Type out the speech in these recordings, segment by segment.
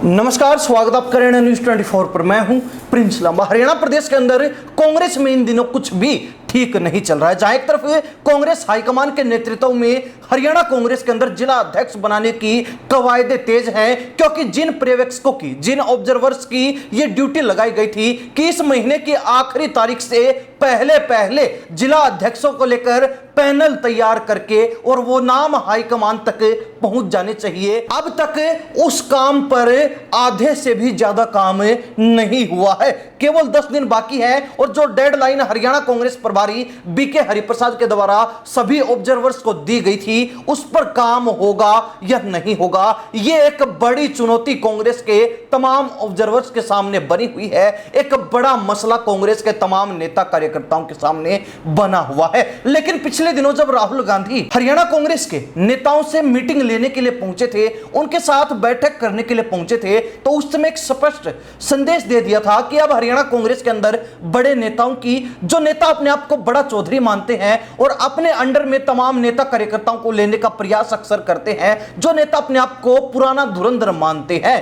नमस्कार, स्वागत आप कर रहे हैं न्यूज 24 पर। मैं हूं प्रिंस लांबा। हरियाणा प्रदेश के अंदर कांग्रेस में इन दिनों कुछ भी ठीक नहीं चल रहा है। जहां एक तरफ कांग्रेस हाईकमान के नेतृत्व में हरियाणा कांग्रेस के अंदर जिला अध्यक्ष बनाने की कवायदे तेज हैं, क्योंकि जिन पर्यवेक्षकों की, जिन ऑब्जर्वर्स की ये ड्यूटी लगाई गई थी कि इस महीने की आखिरी तारीख से पहले जिला अध्यक्षों को लेकर पैनल तैयार करके और वो नाम हाईकमान तक पहुंच जाने चाहिए, अब तक उस काम पर आधे से भी ज्यादा काम नहीं हुआ है। केवल 10 दिन बाकी है और जो डेडलाइन हरियाणा कांग्रेस प्रभारी बीके हरिप्रसाद के द्वारा सभी ऑब्जर्वर्स को दी गई थी, उस पर काम होगा या नहीं होगा, यह एक बड़ी चुनौती कांग्रेस के तमाम ऑब्जर्वर्स के सामने बनी हुई है। एक बड़ा मसला कांग्रेस के तमाम नेता कार्यकर्ताओं के सामने बना हुआ है। लेकिन पिछले दिनों जब राहुल गांधी हरियाणा कांग्रेस के नेताओं से मीटिंग लेने के लिए पहुंचे थे, उनके साथ बैठक करने के लिए पहुंचे थे, तो उस समय एक स्पष्ट संदेश दे दिया था कि अब हरियाणा कांग्रेस के अंदर बड़े नेताओं की, जो नेता अपने आप को बड़ा चौधरी मानते हैं और अपने अंडर में तमाम नेता कार्यकर्ताओं को लेने का प्रयास अक्सर करते हैं, जो नेता अपने आप को पुराना धुरंधर मानते हैं,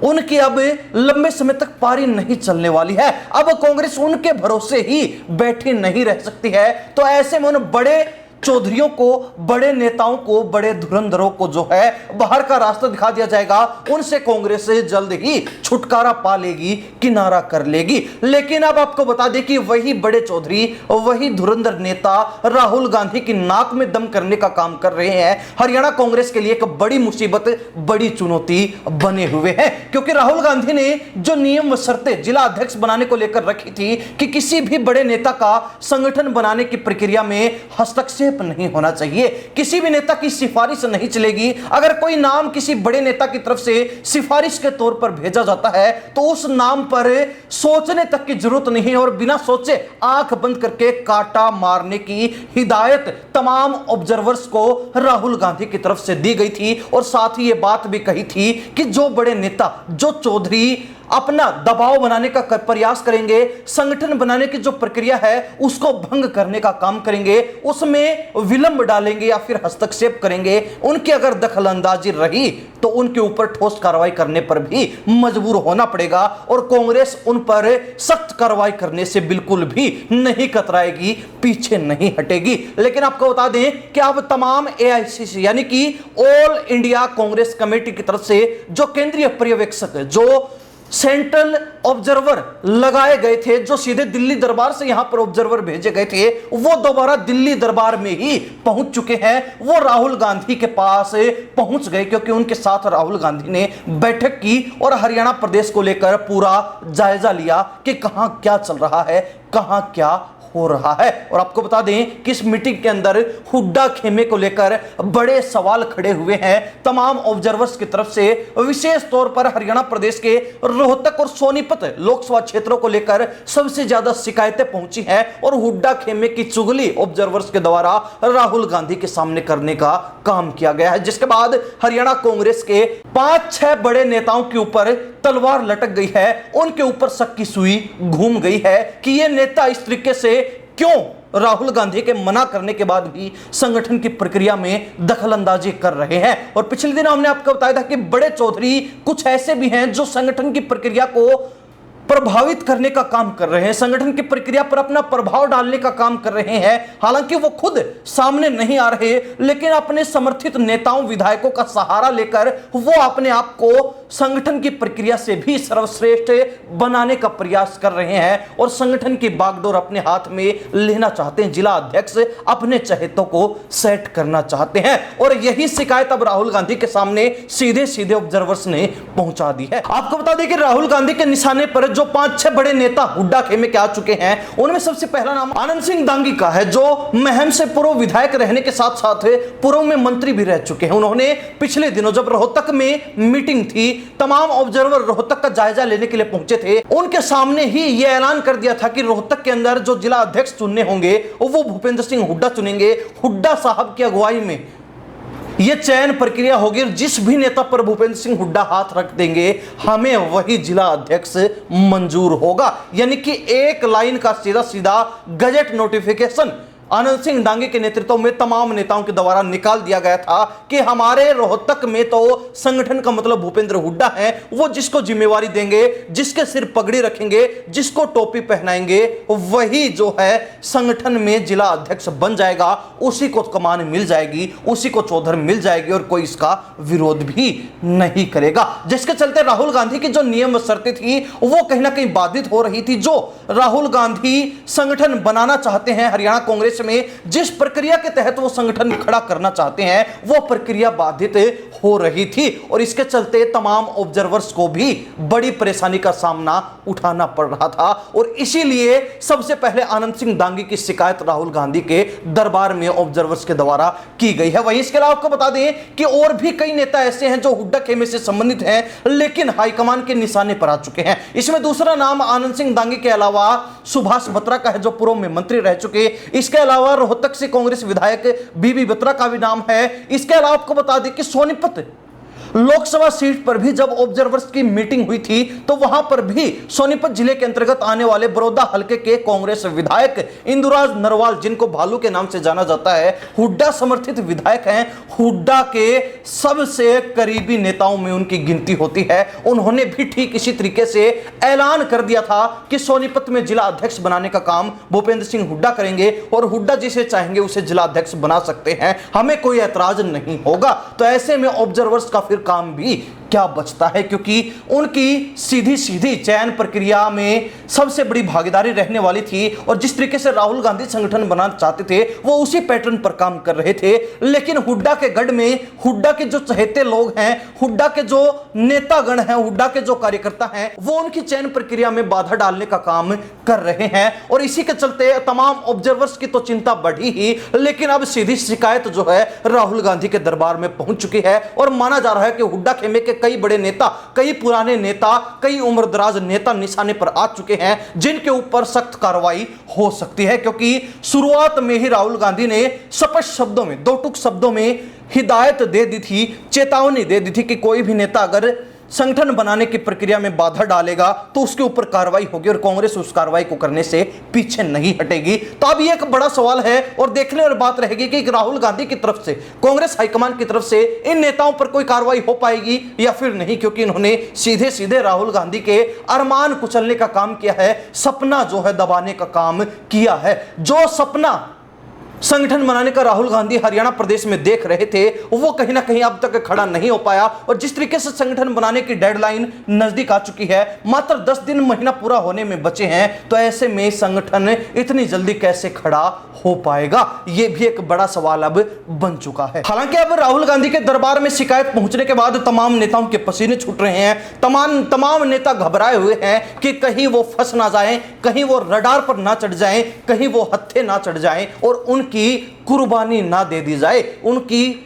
उनकी अब लंबे समय तक पारी नहीं चलने वाली है। अब कांग्रेस उनके भरोसे ही बैठी नहीं रह सकती है। तो ऐसे में उन बड़े चौधरियों को, बड़े नेताओं को, बड़े धुरंधरों को जो है बाहर का रास्ता दिखा दिया जाएगा। उनसे कांग्रेस से जल्द ही छुटकारा पा लेगी, किनारा कर लेगी। लेकिन अब आपको बता दें कि वही बड़े चौधरी, वही धुरंधर नेता राहुल गांधी की नाक में दम करने का काम कर रहे हैं। हरियाणा कांग्रेस के लिए एक बड़ी मुसीबत, बड़ी चुनौती बने हुए हैं, क्योंकि राहुल गांधी ने जो नियम व शर्तें जिला अध्यक्ष बनाने को लेकर रखी थी कि किसी भी बड़े नेता का संगठन बनाने की प्रक्रिया में हस्तक्षेप नहीं होना चाहिए, किसी भी नेता की सिफारिश नहीं चलेगी। अगर कोई नाम किसी बड़े नेता की तरफ से सिफारिश के तौर पर भेजा जाता है तो उस नाम पर सोचने तक की जरूरत नहीं है और बिना सोचे आंख बंद करके काटा मारने की हिदायत तमाम ऑब्जर्वर्स को राहुल गांधी की तरफ से दी गई थी। और साथ ही यह बात भी कही थी कि जो बड़े नेता, जो चौधरी अपना दबाव बनाने का प्रयास करेंगे, संगठन बनाने की जो प्रक्रिया है उसको भंग करने का काम करेंगे, उसमें विलंब डालेंगे या फिर हस्तक्षेप करेंगे, उनकी अगर दखलंदाजी रही तो उनके ऊपर ठोस कार्रवाई करने पर भी मजबूर होना पड़ेगा। और कांग्रेस उन पर सख्त कार्रवाई करने से बिल्कुल भी नहीं कतराएगी, पीछे नहीं हटेगी। लेकिन आपको बता दें कि अब तमाम एआईसीसी यानी कि ऑल इंडिया कांग्रेस कमेटी की तरफ से जो केंद्रीय पर्यवेक्षक, जो सेंट्रल ऑब्जर्वर लगाए गए थे, जो सीधे दिल्ली दरबार से यहां पर ऑब्जर्वर भेजे गए थे, वो दोबारा दिल्ली दरबार में ही पहुंच चुके हैं। वो राहुल गांधी के पास पहुंच गए क्योंकि उनके साथ राहुल गांधी ने बैठक की और हरियाणा प्रदेश को लेकर पूरा जायजा लिया कि कहां क्या चल रहा है, कहां क्या हो रहा है। और आपको बता दें कि इस मीटिंग के अंदर हुड्डा खेमे को लेकर बड़े सवाल खड़े हुए हैं तमाम ऑब्जर्वर्स की तरफ से। विशेष तौर पर हरियाणा प्रदेश के रोहतक और सोनीपत लोकसभा क्षेत्रों को लेकर सबसे ज्यादा शिकायतें पहुंची हैं और हुड्डा खेमे की चुगली ऑब्जर्वर्स के द्वारा राहुल गांधी के सामने करने का काम किया गया है, जिसके बाद हरियाणा कांग्रेस के 5-6 बड़े नेताओं के ऊपर तलवार लटक गई है। उनके ऊपर शक की सुई घूम गई है कि ये नेता इस तरीके से क्यों राहुल गांधी के मना करने के बाद भी संगठन की प्रक्रिया में दखलंदाजी कर रहे हैं। और पिछले दिन हमने आपको बताया था कि बड़े चौधरी कुछ ऐसे भी हैं जो संगठन की प्रक्रिया को प्रभावित करने का काम कर रहे हैं, संगठन की प्रक्रिया पर अपना प्रभाव डालने का काम कर रहे हैं। हालांकि वो खुद सामने नहीं आ रहे, लेकिन अपने समर्थित नेताओं, विधायकों का सहारा लेकर वो अपने आप को संगठन की प्रक्रिया से भी सर्वश्रेष्ठ बनाने का प्रयास कर रहे हैं और संगठन की बागडोर अपने हाथ में लेना चाहते हैं। जिला अध्यक्ष अपने चहेतों को सेट करना चाहते हैं और यही शिकायत अब राहुल गांधी के सामने सीधे सीधे ऑब्जर्वर्स ने पहुंचा दी है। आपको बता दें कि राहुल गांधी के निशाने पर जो 5-6 बड़े नेता हुड्डा खेमे के आ चुके हैं, उनमें सबसे पहला नाम आनंद सिंह दांगी का है, जो महम से पूर्व विधायक रहने के साथ साथ पूर्व में मंत्री भी रह चुके हैं। उन्होंने पिछले दिनों जब रोहतक में मीटिंग थी, तमाम ऑब्जर्वर रोहतक का जायजा लेने के लिए पहुंचे थे, उनके सामने ही यह ऐलान कर दिया था कि रोहतक के अंदर जो जिला अध्यक्ष चुनने होंगे वो भूपेंद्र सिंह हुड्डा चुनेंगे। हुड्डा साहब की अगुवाई में यह चयन प्रक्रिया होगी और जिस भी नेता पर भूपेंद्र सिंह हुड्डा हाथ रख देंगे हमें वही जिला अध्यक्ष मंजूर होगा। यानी कि एक लाइन का सीधा सीधा गजट नोटिफिकेशन आनंद सिंह डांगी के नेतृत्व में तमाम नेताओं के द्वारा निकाल दिया गया था कि हमारे रोहतक में तो संगठन का मतलब भूपेंद्र हुड्डा है, वो जिसको जिम्मेवारी देंगे, जिसके सिर पगड़ी रखेंगे, जिसको टोपी पहनाएंगे, वही जो है संगठन में जिला अध्यक्ष बन जाएगा, उसी को कमान मिल जाएगी, उसी को चौधर मिल जाएगी और कोई इसका विरोध भी नहीं करेगा। जिसके चलते राहुल गांधी की जो नियम शर्तें थी वो कहीं ना कहीं बाधित हो रही थी। जो राहुल गांधी संगठन बनाना चाहते हैं हरियाणा कांग्रेस में, जिस प्रक्रिया के तहत वो संगठन खड़ा करना चाहते हैं, वो प्रक्रिया बाधित हो रही थी और इसके चलते तमाम ऑब्जर्वर्स को भी बड़ी परेशानी का सामना उठाना पड़ रहा था। और इसीलिए सबसे पहले आनंद सिंह डांगी की शिकायत राहुल गांधी के दरबार में ऑब्जर्वर्स के द्वारा की गई है। वहीं इसके अलावा आपको बता दें कि और भी कई नेता ऐसे हैं जो हुड्डा खेमे से संबंधित हैं, लेकिन हाईकमान के निशाने पर आ चुके हैं। इसमें दूसरा नाम आनंद सिंह डांगी के अलावा सुभाष बत्रा का है, जो पूर्व में मंत्री रह चुके। इसके अलावा रोहतक से कांग्रेस विधायक बीबी बत्रा का भी नाम है। इसके अलावा आपको बता दें कि सोनीपत लोकसभा सीट पर भी जब ऑब्जर्वर्स की मीटिंग हुई थी तो वहां पर भी सोनीपत जिले के अंतर्गत आने वाले बड़ौदा हलके के कांग्रेस विधायक इंदुराज नरवाल, जिनको भालू के नाम से जाना जाता है, हुड्डा समर्थित विधायक हैं, हुड्डा के सबसे करीबी नेताओं में उनकी गिनती होती है। उन्होंने भी ठीक इसी तरीके से ऐलान कर दिया था कि सोनीपत में जिला अध्यक्ष बनाने का काम भूपेंद्र सिंह हुड्डा करेंगे और हुड्डा जिसे चाहेंगे उसे जिला अध्यक्ष बना सकते हैं, हमें कोई ऐतराज नहीं होगा। तो ऐसे में ऑब्जर्वर्स का फिर काम भी क्या बचता है, क्योंकि उनकी सीधी सीधी चयन प्रक्रिया में सबसे बड़ी भागीदारी रहने वाली थी और जिस तरीके से राहुल गांधी संगठन बनाना चाहते थे वो उसी पैटर्न पर काम कर रहे थे। लेकिन हुड्डा के गढ़ में हुड्डा के जो चहेते लोग हैं, हुड्डा के जो नेतागण हैं, हुड्डा के जो कार्यकर्ता हैं, वो उनकी चयन प्रक्रिया में बाधा डालने का काम कर रहे हैं और इसी के चलते तमाम ऑब्जर्वर्स की तो चिंता बढ़ी ही, लेकिन अब सीधी शिकायत जो है राहुल गांधी के दरबार में पहुंच चुकी है और माना जा रहा है कि हुड्डा खेमे के कई बड़े नेता, कई पुराने नेता, कई उम्रदराज नेता निशाने पर आ चुके हैं, जिनके ऊपर सख्त कार्रवाई हो सकती है। क्योंकि शुरुआत में ही राहुल गांधी ने स्पष्ट शब्दों में, दो टूक शब्दों में हिदायत दे दी थी, चेतावनी दे दी थी कि कोई भी नेता अगर संगठन बनाने की प्रक्रिया में बाधा डालेगा तो उसके ऊपर कार्रवाई होगी और कांग्रेस उस कार्रवाई को करने से पीछे नहीं हटेगी। तो अब ये एक बड़ा सवाल है और देखने वाली बात रहेगी कि राहुल गांधी की तरफ से, कांग्रेस हाईकमान की तरफ से इन नेताओं पर कोई कार्रवाई हो पाएगी या फिर नहीं, क्योंकि इन्होंने सीधे सीधे राहुल गांधी के अरमान कुचलने का काम किया है, सपना जो है दबाने का काम किया है। जो सपना संगठन बनाने का राहुल गांधी हरियाणा प्रदेश में देख रहे थे वो कहीं ना कहीं अब तक खड़ा नहीं हो पाया और जिस तरीके से संगठन बनाने की डेडलाइन नजदीक आ चुकी है, मात्र 10 दिन महीना पूरा होने में बचे हैं, तो ऐसे में संगठन इतनी जल्दी कैसे खड़ा हो पाएगा, ये भी एक बड़ा सवाल अब बन चुका है। हालांकि अब राहुल गांधी के दरबार में शिकायत पहुंचने के बाद तमाम नेताओं के पसीने छूट रहे हैं, तमाम नेता घबराए हुए हैं कि कहीं वो फंस ना जाएं, कहीं वो रडार पर ना चढ़ जाएं, कहीं वो हत्थे ना चढ़ जाएं और उनकी कुर्बानी ना दे दी जाए, उनकी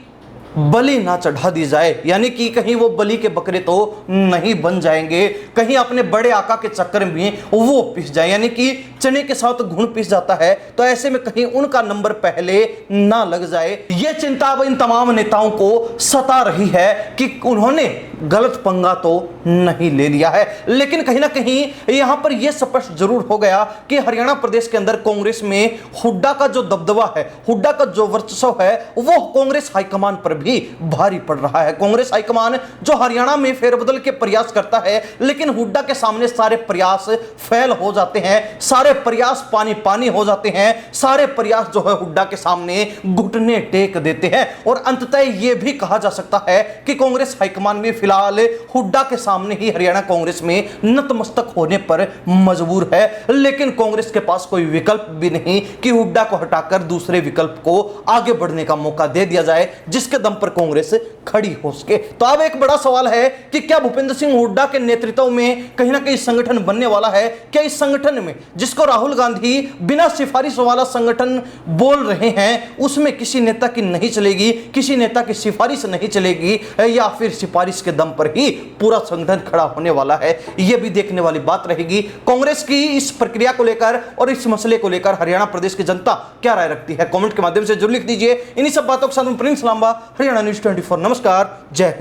बलि ना चढ़ा दी जाए, यानी कि कहीं वो बलि के बकरे तो नहीं बन जाएंगे, कहीं अपने बड़े आका के चक्कर में वो पिस जाए, यानी कि चने के साथ घुन पिस जाता है, तो ऐसे में कहीं उनका नंबर पहले ना लग जाए। ये चिंता अब इन तमाम नेताओं को सता रही है कि उन्होंने गलत पंगा तो नहीं ले लिया है। लेकिन कहीं ना कहीं यहां पर यह स्पष्ट जरूर हो गया कि हरियाणा प्रदेश के अंदर कांग्रेस में हुड्डा का जो दबदबा है, हुड्डा का जो वर्चस्व है, वो कांग्रेस हाईकमान पर भी भारी पड़ रहा है। कांग्रेस हाईकमान जो हरियाणा में फेरबदल के प्रयास करता है, लेकिन हुड्डा के सामने सारे प्रयास फेल हो जाते हैं, सारे प्रयास पानी पानी हो जाते हैं, सारे प्रयास जो है हुड्डा के सामने घुटने टेक देते हैं और अंततः यह भी कहा जा सकता है कि कांग्रेस हाईकमान भी फिलहाल हुड्डा के सामने ही हरियाणा कांग्रेस में नतमस्तक होने पर मजबूर है। लेकिन कांग्रेस के पास कोई विकल्प भी नहीं कि हुड्डा को हटाकर दूसरे विकल्प को आगे बढ़ने का मौका दे दिया जाए जिसके दम पर कांग्रेस खड़ी हो सके। तो अब एक बड़ा सवाल है कि क्या भूपेंद्र सिंह हुड्डा के नेतृत्व में कहीं ना कहीं संगठन बनने वाला है? क्या इस संगठन में, जिसको राहुल गांधी बिना सिफारिश वाला संगठन बोल रहे हैं, उसमें किसी नेता की नहीं चलेगी, किसी नेता की सिफारिश नहीं चलेगी, या फिर सिफारिश के दम पर ही पूरा संगठन खड़ा होने वाला है? यह भी देखने वाली बात रहेगी। कांग्रेस की इस प्रक्रिया को लेकर और इस मसले को लेकर हरियाणा प्रदेश की जनता क्या राय रखती है, कमेंट के माध्यम से जरूर लिख दीजिए। इन्हीं सब बातों के साथ प्रिंस लांबा, हरियाणा न्यूज़ 24। नमस्कार, जय।